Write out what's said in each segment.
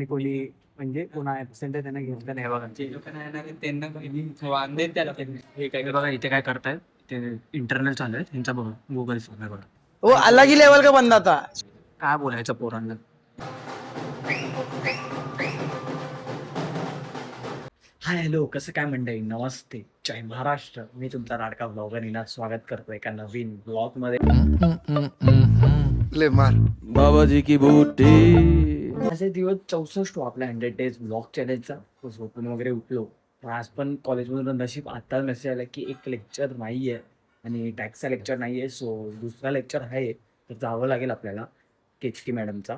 कोणी म्हणजे कोणा ऍबसेंट आहे त्यांना घेतलं नाही बघा. जे लोक नाही येणार आहेत, त्यांना वांदे आहेत त्याला. हे काय बघा इथे काय करतायत ते इंटरनल चालू आहे त्यांचा बघा गुगल फॉर्म आहे बघा. वो अलग ही लेवल का बंदा था। काय बोलायचं पोरांना. हाय हॅलो कसं काय मंडळी, नमस्ते, जय महाराष्ट्र. मी तुमचा लाडका ब्लॉगर निनाद स्वागत करतो एका नवीन ब्लॉग मध्ये. ले मार बाबाजी की बूटी. माझे दिवस 64 आपला 100 डेज ब्लॉग चॅलेंजचा. झोपून वगैरे उठलो. आज पण कॉलेजमधून नशीब आता मेसेज आला की एक लेक्चर नाही आहे आणि टॅक्सचा लेक्चर नाही आहे, सो दुसरा लेक्चर आहे तर जावं लागेल आपल्याला केचकी मॅडमचा.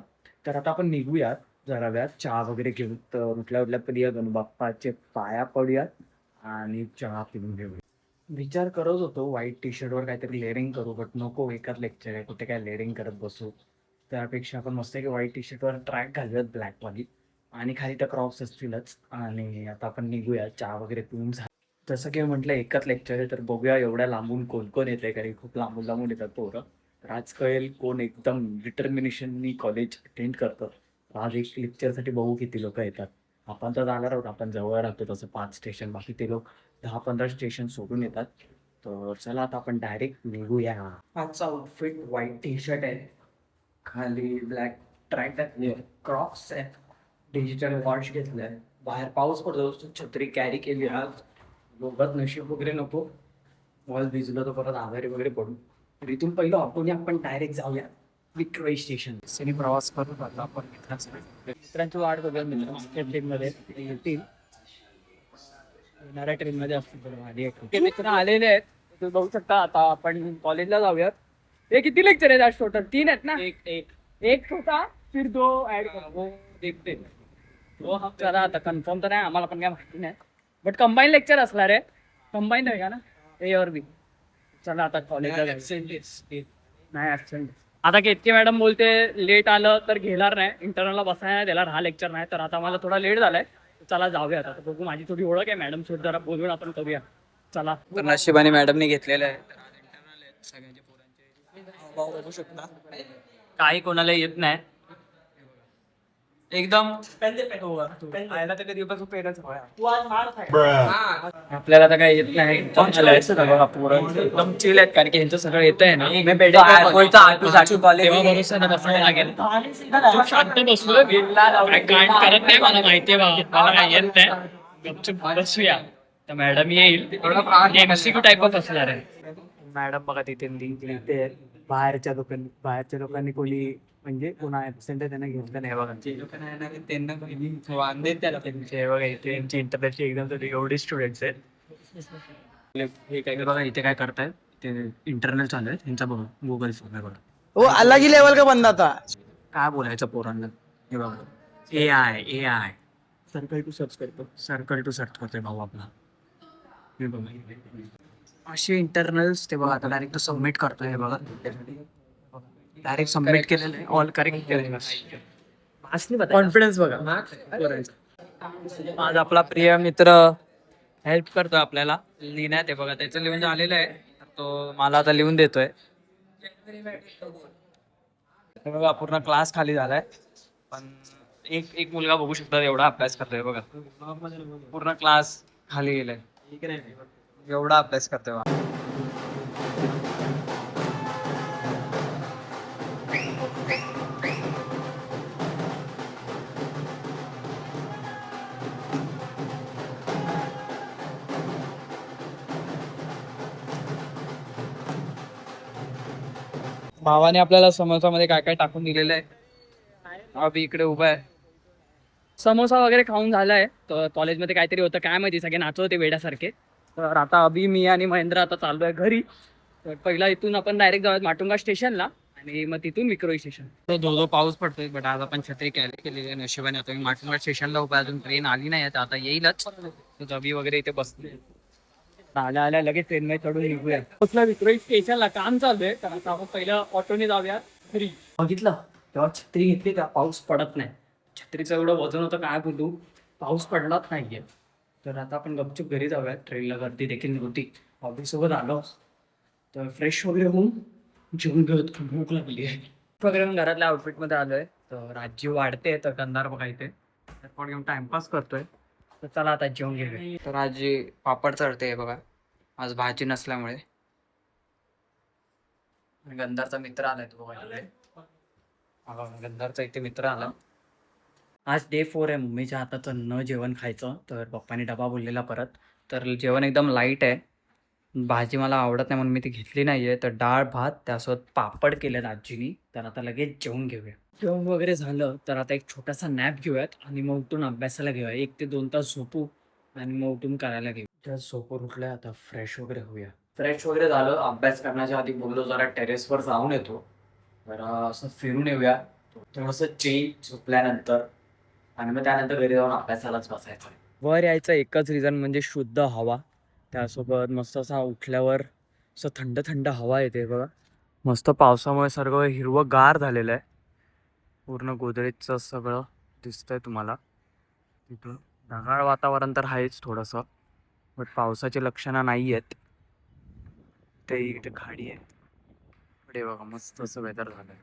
तर आता आपण निघूयात जरा वेळात चहा वगैरे घेऊन. तर उठल्या प्रिया गणबाप्पाचे पाया पडूयात आणि चहा पिऊन घेऊया. विचार करत होतो व्हाईट टी शर्टवर काहीतरी लेअरिंग करू, बट नको, एकाच लेक्चर आहे, कुठे काय लेअरिंग करत बसू. त्यापेक्षा आपण मस्त की व्हाईट टी शर्टवर ट्रॅक घालूयात ब्लॅकवाली आणि खाली तर क्रॉप्स असतीलच. आणि आता आपण निघूया चहा वगैरे पिऊन. जसं की म्हटलं एकच लेक्चर आहे तर बघूया एवढ्या लांबून कोण कोण येते, कारण खूप लांबून लांबून येतात पोरं. तर आज कळेल कोण एकदम डिटर्मिनेशननी कॉलेज अटेंड करतं. आज एक लेक्चरसाठी बघू किती लोक येतात. आपण तर जाणार आहोत, आपण जवळ राहतो तसं 5 स्टेशन, बाकी ते लोक 10-15 स्टेशन सोडून येतात. तर चला आता आपण डायरेक्ट निघूया. आजचा आउटफिट व्हाईट टी शर्ट आहे, खाली ब्लॅक ट्रॅक घातली, क्रॉक्स आहेत, डिजिटल वॉच घेतलाय. बाहेर पाऊस पडतो, छत्री कॅरी केली. आज लोकात नशीब वगैरे नको, वॉल भिजलं तर परत आजारी वगैरे पडू. तर इथून पहिलं ऑटोने आपण डायरेक्ट जाऊया विक्रोळी स्टेशन. सिनी प्रवास करू आता आपण मित्रांची वाट बघूया. मित्रांच्या ट्रेनमध्ये येतील, येणाऱ्या ट्रेनमध्ये असतील. मित्र आलेले आहेत, तुम्ही बघू शकता. आता आपण कॉलेजला जाऊयात. हे किती लेक्चर आहेत आज टोटल? 3 आहेत ना? एक होता, फिर 2 ऍड करो, देखते हो. चला आता कन्फर्म तर नाही, आम्हाला पण काय माहिती नाही, बट कंबाईन लेक्चर असणार आहे. कंबाईन आहे का ना, ए और बी. चला आता कॉलेजला नाही ऍबसेंट. आता केतकी मॅडम बोलते लेट आलं तर घेणार नाही, इंटरनलला बसायला नाही देणार, हा लेक्चर नाही. तर आता मला थोडा लेट झालाय, चला जाऊया आता. बघू, माझी थोडी ओळख आहे मॅडम सोड, जरा बोलून आपण करूया. चला. तर नशिबाने मॅडमने घेतलेलं आहे. तर आज internal आहेत सगळ्यांचे पोरांचे. भाऊ बघू शकता, काही कोणाला येत नाही एकदम आयला तर कधी पेनच आपल्याला तर काही येत नाही. एकदम चिल आहेत, कारण की ह्यांचं सगळं येत आहे ना. तेव्हा भरोसा ना बसावं लागेल. खूप शांत बसलो, काय करत नाही, मला माहितीये बाबा, मला काही येत नाही. गपचूप बसूया. तर मॅडम येईल, एमसीक्यू टाईप ऑफ असणार आहे. मॅडम बघा तिथे लिहिते. बाहेरच्या लोकांनी कोणी म्हणजे कोणा ऍबसेंट आहे त्यांना घेतलं नाही बघा. जे लोक नाही येणार आहेत, त्यांना वांदे आहेत त्याला. हे बघा इथे यांची इंटरनेटची एक्झाम तर एवढे स्टुडंट्स आहेत. हे काय बघा इथे काय करतायत ते इंटरनल चालू आहे त्यांचा बघा गुगल फॉर्म आहे बघा. वो अलग ही लेवल का बंदा था। काय बोलायचं पोरांना. हे बघा AI सर्कल टू सर्च करतोय भाऊ आपला. हे बघा असे इंटरनल्स ते बघा. आता डायरेक्ट सबमिट करतोय. हे बघा डायरेक्ट सबमिट केलेलं आहे, ऑल करेक्ट केलेलं आहे. कॉन्फिडन्स बघा. आज आपला प्रिय मित्र हेल्प करतोय आपल्याला लिहिण्यात. आहे बघा, त्याचं लिहून झालेलं आहे, तर तो मला आता लिहून देतोय. हे बघा पूर्ण क्लास खाली झालाय, पण एक मुलगा बघू शकता एवढा अभ्यास करतोय बघा. पूर्ण क्लास खाली गेलाय, एवढा अभ्यास करतोय बघा. भावाने आपल्याला समोसामध्ये काय काय टाकून दिलेलं आहे. अभि इकडे उभा आहे. समोसा वगैरे खाऊन झालाय. तर कॉलेजमध्ये काहीतरी होतं काय माहिती, सगळे नाचत होते वेड्यासारखे. तर आता अभि, मी आणि महेंद्र आता चाललो आहे घरी. तर पहिला इथून आपण डायरेक्ट जाऊयात माटुंगा स्टेशनला आणि मग तिथून विक्रोळी स्टेशन. तो धो पाऊस पडतोय, बट आज आपण छत्री कॅरी केलेली आहे नशिबाने. आता मी माटुंगा स्टेशनला उभा, अजून ट्रेन आली नाही आहे, आता येईलच. तर अभि वगैरे इथे बसले. आल्या आल्या लगेच ट्रेनमध्ये चढून निघूया. पोचला विक्रोळी स्टेशनला. काम चालू आहे, तर आता आपण पहिलं ऑटोने जाऊया घरी. बघितलं तेव्हा छत्री घेतली का पाऊस पडत नाही. छत्रीचं एवढं वजन होतं काय बोलू, पाऊस पडलाच नाहीये. तर आता आपण गपचूप घरी जाऊया. ट्रेनला गर्दी देखील नव्हती. ऑफिससोबत आलो तर फ्रेश वगैरे होऊन जेवून घेत, भूक लागली आहे वगैरे. घरातल्या आउटफिटमध्ये आलोय. तर राज्य वाढते तर कंदार बघा इथे एअरपॉड घेऊन टाइमपास करतोय. तर चला आता जेवण घेऊया. तर आजी पापड चढते बघा, आज भाजी नसल्यामुळे. आणि गंधारचा मित्र आलाय तो बघायला. गंधारचा इथे मित्र आला. आज डे 4 आहे मम्मीच्या हाताचं न जेवण खायचं, तर पप्पाने डबा बोललेला परत. तर जेवण एकदम लाईट आहे. भाजी मला आवडत नाही म्हणून मी ती घेतली नाही आहे. तर डाळ भात त्यासोबत पापड केलेत आजीनी. तर आता लगेच जेवून घेऊया. जेवण वगैरे झालं तर आता एक छोटासा नॅप घेऊयात आणि मग उठून अभ्यासाला घेऊया. 1 ते 2 तास झोपू आणि मग उठून करायला घेऊ. जस्ट झोपून उठलोय, आता फ्रेश वगैरे होऊया. फ्रेश वगैरे झालं, अभ्यास करण्याच्या आधी बोललो जरा टेरेसवर जाऊन येतो. जरा असं फिरून येऊया, थोडंसं चेंज झोपल्यानंतर, आणि मग त्यानंतर घरी जाऊन अभ्यासालाच बसायचं. वर यायचं एकच रिझन म्हणजे शुद्ध हवा. त्यासोबत मस्त असा उठल्यावर असं थंड थंड हवा येते बघा. मस्त पावसामुळे सर्व हिरवंगार झालेलं आहे. पूर्ण गोदरेजचं सगळं दिसतंय तुम्हाला. तिथून ढगाळ वातावरण तर आहेच थोडंसं, बट पावसाची लक्षणं नाही आहेत. ते इथे खाडी आहे पुढे बघा, मस्त असं वेदर झालंय.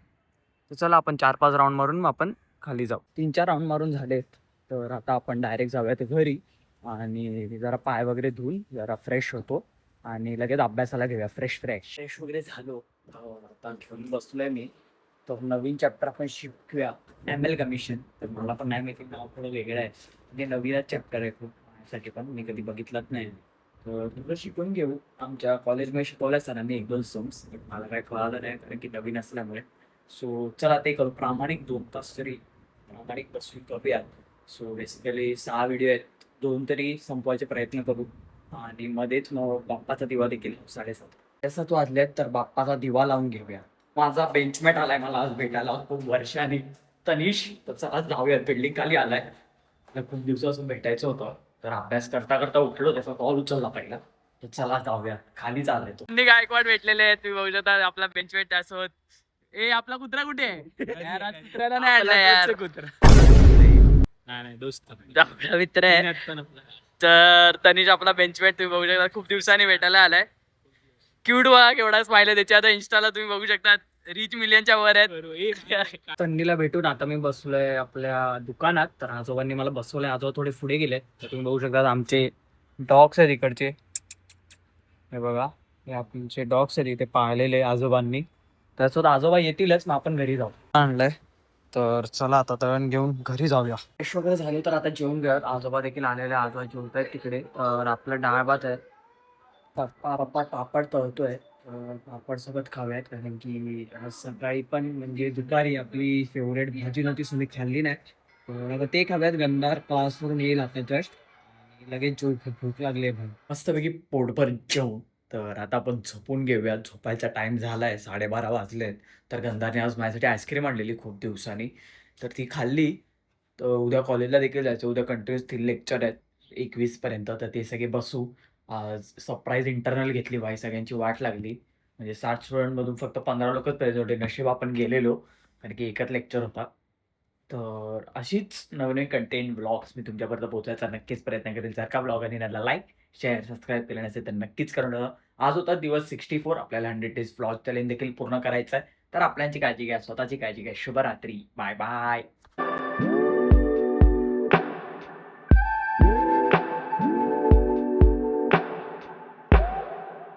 तर चला आपण 4-5 राऊंड मारून मग आपण खाली जाऊ. 3-4 राऊंड मारून झालेत, तर आता आपण डायरेक्ट जाऊयात घरी आणि जरा पाय वगैरे धुवून जरा फ्रेश होतो आणि लगेच अभ्यासाला घेऊया. फ्रेश वगैरे झालो. आता घेऊन बसलोय मी. तर नवीन चॅप्टर आपण शिकूया, ML कमिशन. तर मला पण नाही माहिती, नाव थोडं वेगळं आहे म्हणजे नवीनच चॅप्टर आहे खूप माझ्यासाठी, पण मी कधी बघितलंच नाही. तर थोडं शिकून घेऊ. आमच्या कॉलेजमध्ये शिकवलं सरांनी 1-2 सम्स, बट मला काय कळालं नाही कारण की नवीन असल्यामुळे. सो चला ते करू. प्रामाणिक 2 तास तरी प्रामाणिक बसून करूया. सो बेसिकली 6 व्हिडिओ आहेत, 2 तरी संपवायचे प्रयत्न करू आणि मध्येच मग बाप्पाचा दिवा देखील 7:30 वाजलेत, तर बाप्पाचा दिवा लावून घेऊया. माझा बेंचमेट आलाय मला आज भेटायला खूप वर्षांनी, तनिष. तर चला जाऊयात, बिल्डिंग खाली आलाय. मला खूप दिवसापासून भेटायचं होतं, तर अभ्यास करता करता उठलो, त्याचा कॉल उचलला पहिला. तर चला जाऊया, खाली चालले तो. गायकवाड भेटलेले आहेत, तुम्ही बघू शकता. आपला बेंचमेट त्यासोबत. ए आपला कुत्रा कुठे आहे यार? आज कुत्र्याला नाही आणला यार. नाही दोस्त आपला मित्र आहे. तर तनिष आपला बेंचमेट तुम्ही बघू शकता, खूप दिवसांनी भेटायला आलाय. क्यूट बघा केवढा स्माइल आहे त्याची. आता इंस्टाला तुम्ही बघू शकता रीच मिलियनच्या वर आहेत. तन्नीला भेटून आता मी बसलोय आपल्या दुकानात. तर आजोबांनी मला बसवलंय, आजोबा थोडे पुढे गेले. तर तुम्ही बघू शकता आमचे डॉग्स आहेत इकडचे. हे बघा, हे आमचे डॉग्स आहेत इथे पाळलेले आजोबांनी. त्यासोबत आजोबा येतीलच, मग आपण घरी जाऊ. आणलंय. तर चला आता तळण घेऊन घरी जाऊया. फ्रेश वगैरे झालो तर आता जेवून घेऊयात. आजोबा देखील आलेले, आजोबा जेवत आहेत तिकडे. तर आपलं डाळ भात आहे. पप्पा पापड तळतोय, पापड सोबत खाऊयात कारण की आज सकाळी पण म्हणजे दुपारी आपली फेवरेट भाजी नव्हती, तुम्ही खाल्ली नाही. तर आता ते खाऊयात. गंधार क्लासवरून येईल आता जस्ट, लगेच भूक लागली आहे भाई. मस्तपैकी पोटभर जेवू. तर आता आपण झोपून घेऊयात. झोपायचा टाइम झालाय, 12:30 वाजलेत. तर गंधारने आज माझ्यासाठी आईस्क्रीम आणलेली खूप दिवसांनी, तर ती खाल्ली. तर उद्या कॉलेजला देखील जायचं. उद्या कंटिन्यूअस 3 लेक्चर आहेत 21 पर्यंत, तर ते सगळे बसू. आज सरप्राईज इंटरनल घेतली भाई, सगळ्यांची वाट लागली. म्हणजे 60 स्टुडंटमधून फक्त 15 लोकच पाहिजे होते. नशीब आपण गेलेलो कारण की एकच लेक्चर होता. तर अशीच नवीन कंटेंट ब्लॉग्स मी तुमच्यापर्यंत पोहोचायचा नक्कीच प्रयत्न करेल. जर का ब्लॉग आणि लाईक शेअर सबस्क्राईब केलं नसेल तर नक्कीच करून ठेवा. आज होता दिवस 64. आपल्याला 100 डेज ब्लॉग चॅलेंज देखील पूर्ण करायचं आहे. तर आपल्याची काळजी घ्या, स्वतःची काळजी घ्या. शुभरात्री. Bye bye.